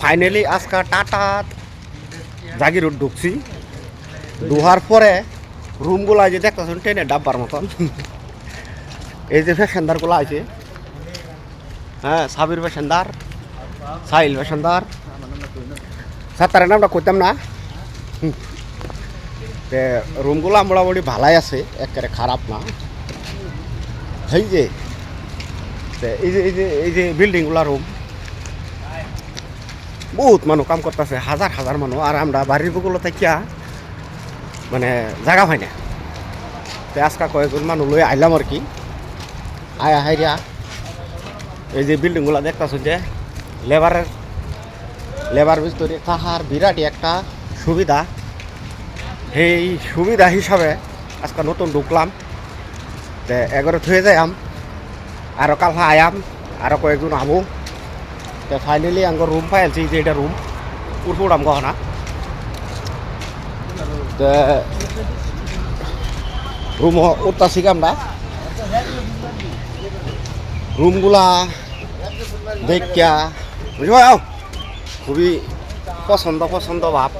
Finally আজকে tata Jagiroad ঢুকছি। ঢোকার পরে রুমগুলো যে দেখতেছেন ট্রেনের ডাব্বার মতন। এই যে প্যাসেঞ্জারগুলো আছে, হ্যাঁ, সাবির প্যাসেঞ্জার, সাহিল প্যাসেঞ্জার, সাতারের নামটা করতাম না। রুমগুলো মোটামুটি ভালাই আছে, একেবারে খারাপ না। এই যে এই যে বিল্ডিংগুলা রুম, বহুত মানুষ কাম করতেছে, হাজার হাজার মানুষ। আর আমরা বাড়ির বগুলো থেকে মানে জায়গা হয় না। তো আজকে কয়েকজন মানুষ লই আইলাম আর কি। আয়া হাইরা এই যে বিল্ডিংগুলো দেখতেছো, যে লেবার ভিতরে তাহার বিরাটই একটা সুবিধা। এই সুবিধা হিসাবে আজকে নতুন ঢুকলাম। তো এগারো থুয়ে যাই আরও কাল আয়াম, আরও কয়েকজন আমু। তো ফাইনালি আঙ্গর রুম পাইছি, যে এটা রুম উঠুড়াম গহনা। তো রুম উঠতাছি আমরা। রুমগুলা দেখা বুঝবো, খুবই পছন্দ ভাব।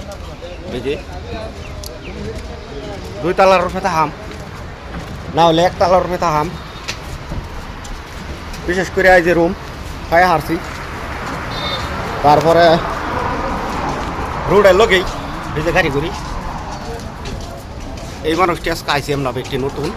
এই যে 2 তলার রুমে থাকাম, না হলে 1 তলার রুমে থাকাম। বিশেষ করে এই যে রুম পায়ে হারছি। তারপরে রোডের লগেই এই যে গাড়ি করি। এই মানুষটি আজকে আইসি আমরা ব্যক্তি নতুন।